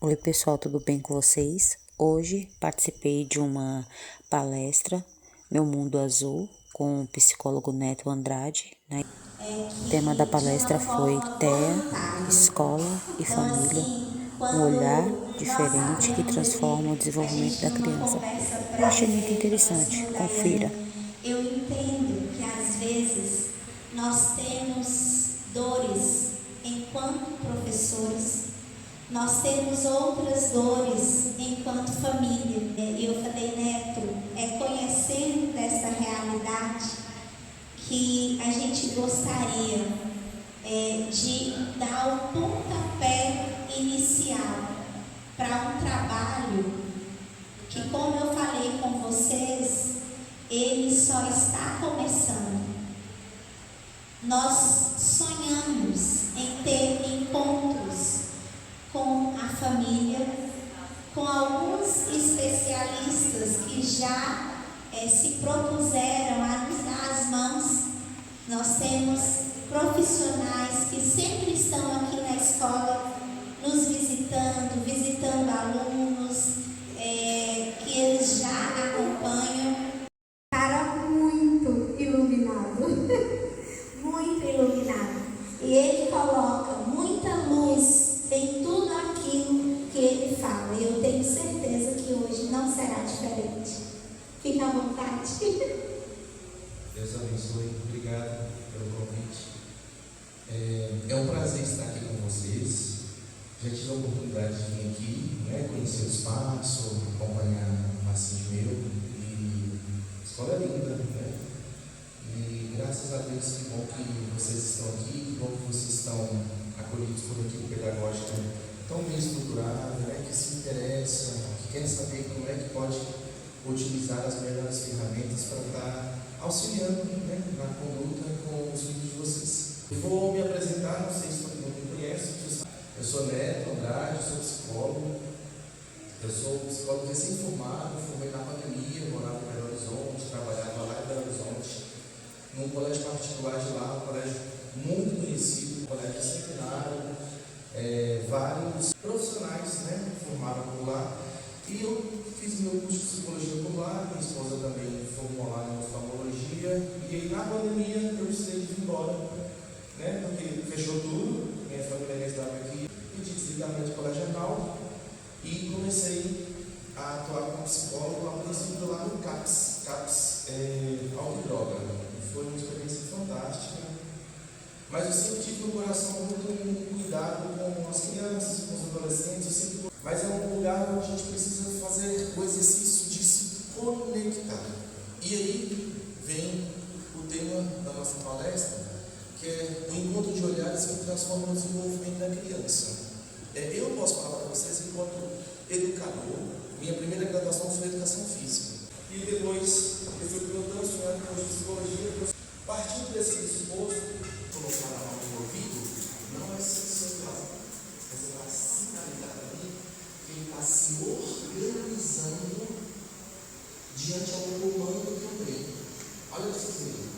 Oi pessoal, tudo bem com vocês? Hoje participei de uma palestra, Meu Mundo Azul, com o psicólogo Neto Andrade. O tema da palestra foi TEA, Escola e Família, um olhar diferente que transforma o desenvolvimento da criança. Eu achei muito interessante, confira. Eu entendo que às vezes nós temos dores enquanto professores, nós temos outras dores enquanto família. Eu falei, Neto, conhecendo dessa realidade que a gente gostaria de dar o pontapé inicial para um trabalho que, como eu falei com vocês, ele só está começando. Nós sonhamos em ter encontros com a família, com alguns especialistas que já se propuseram a nos dar as mãos. Nós temos profissionais que sempre estão aqui na escola nos visitando alunos, que eles já acompanham. Cara muito iluminado, muito iluminado. E ele coloca muita luz em tudo aquilo que ele fala. E eu tenho certeza que hoje não será diferente. Fica à vontade. Deus abençoe. Obrigado pelo convite. É um prazer estar aqui com vocês. Já tive a oportunidade de vir aqui, conhecer o espaço, acompanhar o paciente meu. E a escola é linda, E graças a Deus, que bom que vocês estão aqui, que bom que vocês estão acolhidos por uma equipe pedagógica tão bem estruturada, que se interessa, que quer saber como é que pode utilizar as melhores ferramentas para estar auxiliando na conduta com os filhos de vocês. Eu vou me apresentar, não sei se todo mundo me conhece. Eu sou Neto Andrade, sou psicólogo. Eu sou psicólogo recém-formado, formei na pandemia, morava em Belo Horizonte, trabalhava lá em Belo Horizonte, num colégio particular de lá, um colégio muito conhecido, um colégio centenário, vários profissionais formaram por lá. E eu fiz meu curso de psicologia por lá, minha esposa também formou lá em oftalmologia, e aí na pandemia eu precisei de ir embora, porque fechou tudo, minha família estava aqui, pedi desligamento de colegial e comecei a atuar como psicólogo a princípio lá no CAPS, álcool e droga. Foi uma experiência fantástica, mas eu sempre tive no coração muito cuidado com as crianças, com os adolescentes, mas é um lugar onde a gente precisa fazer o exercício de se conectar. E aí vem o tema da nossa palestra, que é o encontro de olhares que transforma o desenvolvimento da criança. Eu posso falar para vocês enquanto educador. Minha primeira graduação foi em educação física. E depois eu fui pilotando com a psicologia. Partindo desse disposto, colocar a mão no ouvido, não é sensorial, mas ela sinalizar ali que ele está se organizando diante ao comando também. Olha o que vocês veem.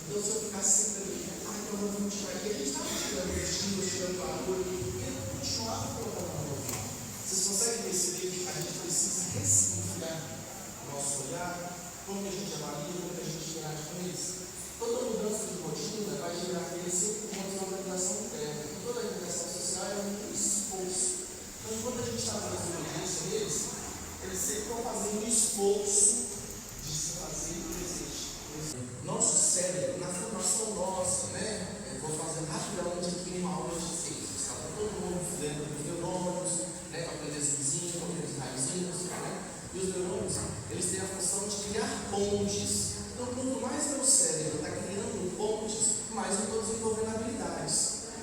Então, se eu ficar sempre ali, então vamos tirar aqui, a gente estava tirando estímulos, tirando barulho, e continuar colocando a mão no ouvido. Vocês conseguem perceber que a gente precisa ressignificar o nosso olhar, como que a gente avalia, como que a gente interage com eles. Toda mudança de rotina vai gerar sempre uma desorganização interna. Toda a interação social é um esforço. Então, quando a gente está fazendo isso neles, eles sempre estão fazendo um esforço de se fazer presente. Nosso cérebro, na formação nossa, eu vou fazer rapidamente aqui uma aula de ciências. Está todo mundo dentro dos neurônios, para aprender esse vizinho, para aprender os raizinhos, E os neurônios, eles têm a função de criar pontes. Então, quanto mais meu cérebro está criando pontes, mais eu estou desenvolvendo habilidades.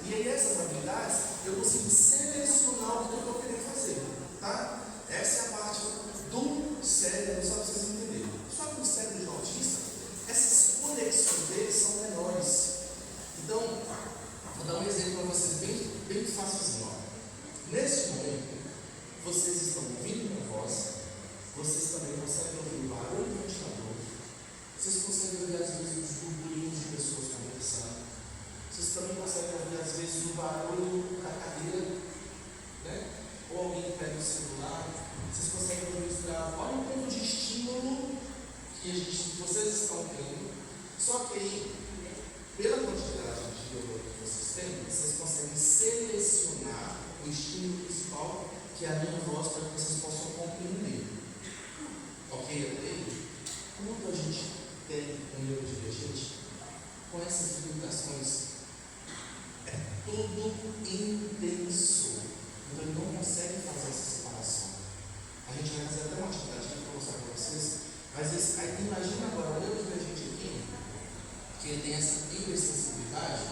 E aí, essas habilidades, eu consigo selecionar o que eu estou querendo fazer. Tá? Essa é a parte do cérebro, só para vocês entenderem. Só que o cérebro de autista, essas conexões deles são menores. Então, vou dar um exemplo para vocês bem fácilzinho. Nesse momento, vocês estão ouvindo minha voz, vocês também conseguem ouvir o barulho do ventilador. Vocês conseguem ouvir às vezes os burburinhos de pessoas conversando. Vocês também conseguem ouvir às vezes o barulho da cadeira, ou alguém celular, vocês conseguem registrar, olha o ponto de estímulo que vocês estão tendo. Só que aí, pela quantidade de neurônio que vocês têm, vocês conseguem selecionar o estímulo principal, que é a minha voz, para que vocês possam compreender. Ok? Quando a gente tem um neurodivergente, com essas limitações, é tudo intenso. Então ele não consegue fazer essa separação. A gente vai fazer até uma atividade aqui para mostrar para vocês. Mas aí, imagina agora o neurodivergente aqui, que ele tem essa hipersensibilidade,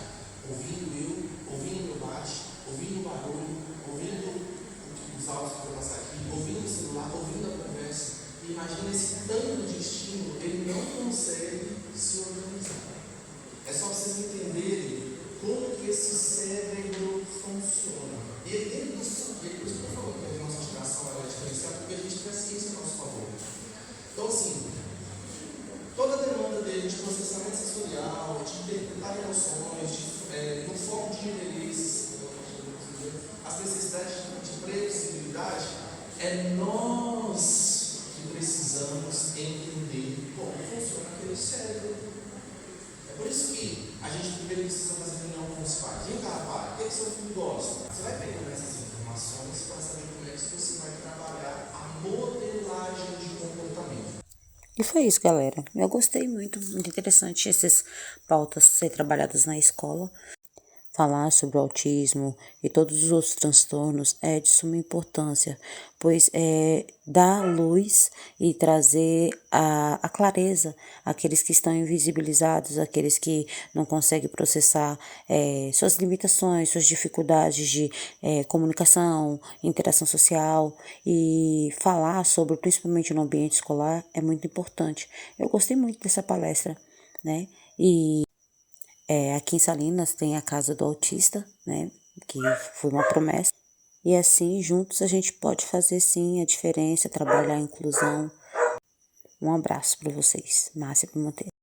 ouvindo o bate, ouvindo o barulho, ouvindo os áudios que vão passar aqui, ouvindo o celular, ouvindo a conversa. E imagina esse tanto de estímulo, ele não consegue se organizar. É só vocês entenderem como que esse cérebro funciona. E ele dentro disso, por isso que eu falo que a nossa geração é diferenciada, porque a gente tem a ciência a nosso favor. Então, assim, toda a demanda dele de processamento sensorial, de interpretar emoções, no foco de interesses, as necessidades de previsibilidade, é nós que precisamos entender como funciona aquele cérebro. É por isso que a gente primeiro precisa fazer reunião com os pais. Vem cá, pai, o que seu filho gosta? Você vai pegando essas informações para saber como é que você vai trabalhar a modelagem de comportamento. E foi isso, galera. Eu gostei muito interessante essas pautas ser trabalhadas na escola. Falar sobre o autismo e todos os outros transtornos é de suma importância, pois dá luz e trazer a clareza àqueles que estão invisibilizados, àqueles que não conseguem processar suas limitações, suas dificuldades de comunicação, interação social, e falar sobre, principalmente no ambiente escolar, é muito importante. Eu gostei muito dessa palestra, né? Aqui em Salinas tem a Casa do Autista, né, que foi uma promessa. E assim, juntos a gente pode fazer sim a diferença, trabalhar a inclusão. Um abraço para vocês. Márcia Pimentel.